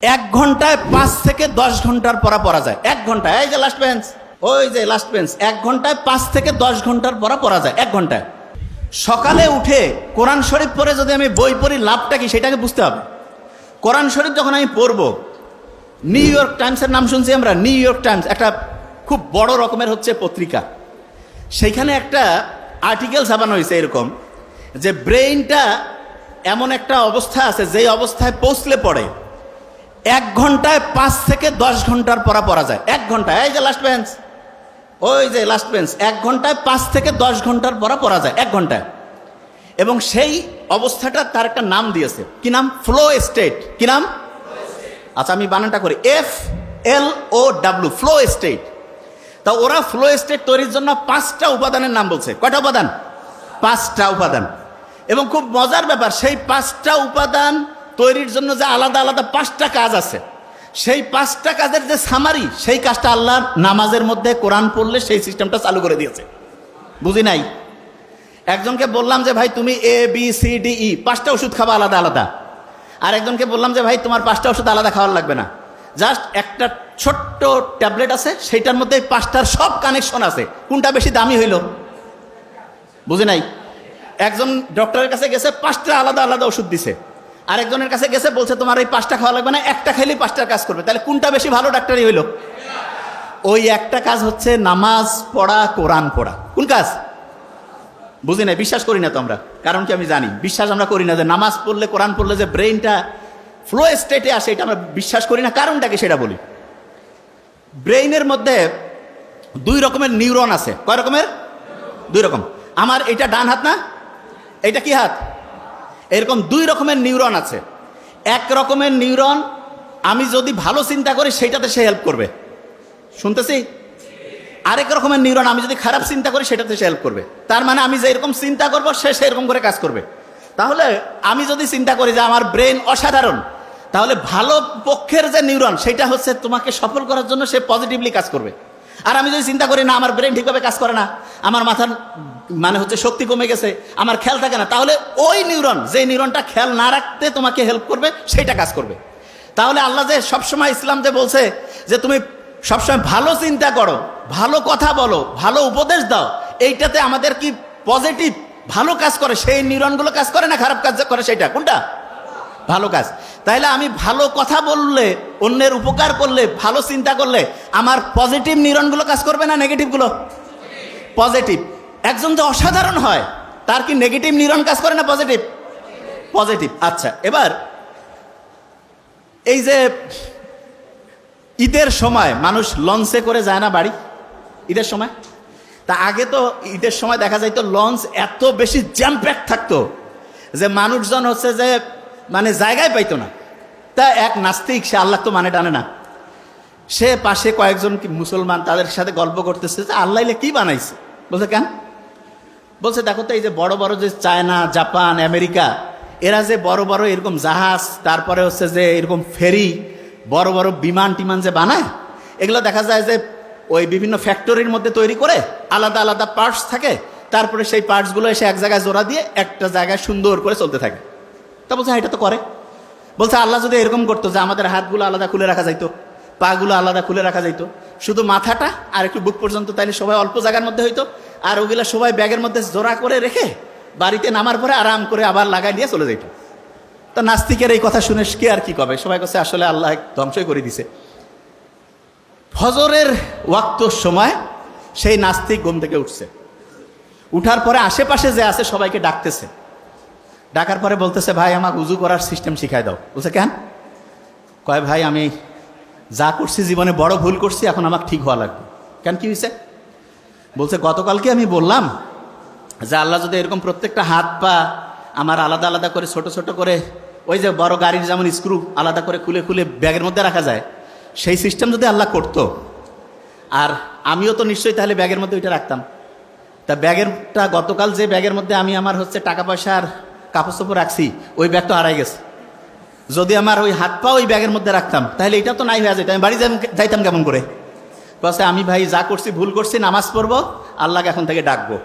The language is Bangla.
এক ঘন্টায় 5 থেকে 10 ঘন্টার পড়া যায়। এক ঘন্টায়, এই যে লাস্ট বেঞ্চ, ওই যে লাস্ট বেঞ্চ, এক ঘন্টায় 5 থেকে 10 ঘন্টার পড়া যায় এক ঘন্টায়। সকালে উঠে কোরআন শরীফ পড়ে যদি আমি বই পড়ি, লাভটা কি সেটাকে বুঝতে হবে। কোরআন শরীফ যখন আমি পড়বো, নিউ ইয়র্ক টাইমসের নাম শুনছি আমরা। নিউ ইয়র্ক টাইমস একটা খুব বড় রকমের হচ্ছে পত্রিকা। সেইখানে একটা আর্টিকেল ছাপানো হয়েছে এরকম, যে ব্রেইনটা এমন একটা অবস্থা আছে, যেই অবস্থায় পৌঁছলে পড়ে এক ঘন্টায় 5 থেকে 10 ঘন্টার পড়া যায়। এক ঘন্টায়, এই যে লাস্ট বেঞ্চ, ওই যে লাস্ট বেঞ্চ, এক ঘন্টায় 5 থেকে 10 ঘন্টার পড়া যায় এক ঘন্টায়। এবং সেই অবস্থাটা তার একটা নাম দিয়েছে। কি নাম? Flow state. কি নাম? আচ্ছা, আমি বানানটা করি, FLOW, ফ্লো স্টেট। তা ওরা ফ্লো স্টেট তৈরির জন্য 5টা উপাদানের নাম বলছে। কয়টা উপাদান? 5টা উপাদান। এবং খুব মজার ব্যাপার, সেই 5টা উপাদান তৈরির জন্য যে আলাদা আলাদা 5টা কাজ আছে, সেই 5টা কাজের যে সামারি, সেই কাজটা আল্লাহ নামাজের মধ্যে কোরআন পড়লে সেই সিস্টেমটা চালু করে দিয়েছে। বুঝি নাই? একজনকে বললাম যে ভাই তুমি ABCDE 5টা ওষুধ খাবা আলাদা আলাদা। আর একজনকে বললাম যে ভাই তোমার 5টা ওষুধ আলাদা খাওয়ার লাগবে না, জাস্ট একটা ছোট্ট ট্যাবলেট আছে, সেইটার মধ্যে 5টার সব কানেকশন আছে। কোনটা বেশি দামি হইল? বুঝি নাই? একজন ডক্টরের কাছে গেছে, 5টা আলাদা আলাদা ওষুধ দিছে। আরেকজনের কাছে গেছে, বলছে তোমার এই 5টা খাওয়া লাগবে না, একটা খাইলেই 5টার কাজ করবে। তাহলে কোনটা বেশি ভালো ডাক্তারই হইল? ওই একটা কাজ হচ্ছে নামাজ পড়া, কোরআন পড়া। কোন কাজ? বুঝি নাই? বিশ্বাস করি না তো আমরা। কারণ কি? আমি জানি বিশ্বাস আমরা করি না যে নামাজ পড়লে, কোরআন পড়লে যে ব্রেইনটা ফ্লো স্টেটে আসে, এটা আমরা বিশ্বাস করি না। কারণটাকে সেটা বলি। ব্রেইনের মধ্যে 2 রকমের নিউরন আছে। কয় রকমের? 2 রকম। আমার এটা ডান হাত না, এটা কি হাত? এরকম 2 রকমের নিউরন আছে। এক রকমের নিউরন আমি যদি ভালো চিন্তা করি সেটাতে সে হেল্প করবে, শুনতেছি। আরেক রকমের নিউরন আমি যদি খারাপ চিন্তা করি সেটাতে সে হেল্প করবে। তার মানে আমি যেরকম চিন্তা করবো সে সেরকম করে কাজ করবে। তাহলে আমি যদি চিন্তা করি যে আমার ব্রেন অসাধারণ, তাহলে ভালো পক্ষের যে নিউরন সেটা হচ্ছে তোমাকে সফল করার জন্য সে পজিটিভলি কাজ করবে। আর আমি যদি চিন্তা করি না আমার ব্রেন ঠিকভাবে কাজ করে না, আমার মাথার মানে হচ্ছে শক্তি কমে গেছে, আমার খেয়াল থাকে না, তাহলে ওই নিউরন, যে নিউরনটা খেয়াল না রাখতে তোমাকে হেল্প করবে, সেইটা কাজ করবে। তাহলে আল্লাহ যে সবসময় ইসলাম যে বলছে যে তুমি সবসময় ভালো চিন্তা করো, ভালো কথা বলো, ভালো উপদেশ দাও, এইটাতে আমাদের কি পজিটিভ ভালো কাজ করে, সেই নিউরনগুলো কাজ করে না খারাপ কাজ করে? সেইটা কোনটা? ভালো কাজ। তাইলে আমি ভালো কথা বললে, অন্যের উপকার করলে, ভালো চিন্তা করলে আমার পজিটিভ নিউরনগুলো কাজ করবে না নেগেটিভগুলো? পজিটিভ। একজন যে অসাধারণ হয়, তার কি নেগেটিভ নিউরন কাজ করে না পজিটিভ? পজিটিভ। আচ্ছা, এবার এই যে ঈদের সময় মানুষ লঞ্চে করে যায় না বাড়ি, ঈদের সময়? তা আগে তো ঈদের সময় দেখা যাইতো লঞ্চ এত বেশি জ্যাম প্যাক থাকতো যে মানুষজন হচ্ছে যে মানে জায়গায় পাইতো না। তা এক নাস্তিক, সে আল্লাহ তো মানে টানে না, সে পাশে কয়েকজন মুসলমান, তাদের সাথে গল্প করতেছে যে আল্লাহ কি বানাইছে। বলছে কেন? বলছে দেখো তো, এই যে বড় বড় যে চায়না, জাপান, আমেরিকা, এরা যে বড় বড় এরকম জাহাজ, তারপরে হচ্ছে যে এরকম ফেরি, বড় বড় বিমান টিমান যে বানায়, এগুলো দেখা যায় যে ওই বিভিন্ন ফ্যাক্টরির মধ্যে তৈরি করে, আলাদা আলাদা পার্টস থাকে, তারপরে সেই পার্টসগুলো এসে এক জায়গায় জোড়া দিয়ে একটা জায়গায় সুন্দর করে চলতে থাকে। তা বলছে এটা তো করে। বলছে আল্লাহ যদি এরকম করতো যে আমাদের হাতগুলো আলাদা খুলে রাখা যাইতো, পাগুলো আলাদা খুলে রাখা যাইতো, শুধু মাথাটা আর একটু বুক পর্যন্ত, তাইলে সবাই অল্প জায়গার মধ্যে হইতো, আর ওগুলা সবাই ব্যাগের মধ্যে জোড়া করে রেখে বাড়িতে নামার পরে আরাম করে আবার লাগাই দিয়ে চলে যাইতো। তো নাস্তিকের এই কথা শুনে কে আর কি কবে? সবাই কাছে আসলে আল্লাহ ধ্বংসই করে দিছে। ফজরের ওয়াক্তর সময় সেই নাস্তিক ঘুম থেকে উঠছে, উঠার পরে আশেপাশে যে আছে সবাইকে ডাকতেছে। ডাকার পরে বলতেছে ভাই আমাকে উজু করার সিস্টেম শিখাই দাও। বলছে কেন? কয় ভাই আমি যা করছি জীবনে বড় ভুল করছি, এখন আমাকে ঠিক হওয়া লাগবে। কেন, কি হয়েছে? বলছে গতকালকে আমি বললাম যে আল্লাহ যদি এরকম প্রত্যেকটা হাত পা আমার আলাদা আলাদা করে ছোট ছোট করে, ওই যে বড় গাড়ির যেমন স্ক্রু আলাদা করে খুলে খুলে ব্যাগের মধ্যে রাখা যায়, সেই সিস্টেম যদি আল্লাহ করতো, আর আমিও তো নিশ্চয়ই তাহলে ব্যাগের মধ্যে ওইটা রাখতাম। তা ব্যাগেরটা গতকাল যে ব্যাগের মধ্যে আমি আমার হচ্ছে টাকা পয়সা আর কাপড় চোপড় রাখছি, ওই ব্যাগ তো হারাই গেছে। যদি আমার ওই হাত পা ওই ব্যাগের মধ্যে রাখতাম, তাহলে এটা তো নাই হয়ে যেত, আমি বাড়ি যাইতাম কেমন করে? বলছে আমি ভাই যা করছি ভুল করছি, নামাজ পড়বো, আল্লাহকে এখন থেকে ডাকবো।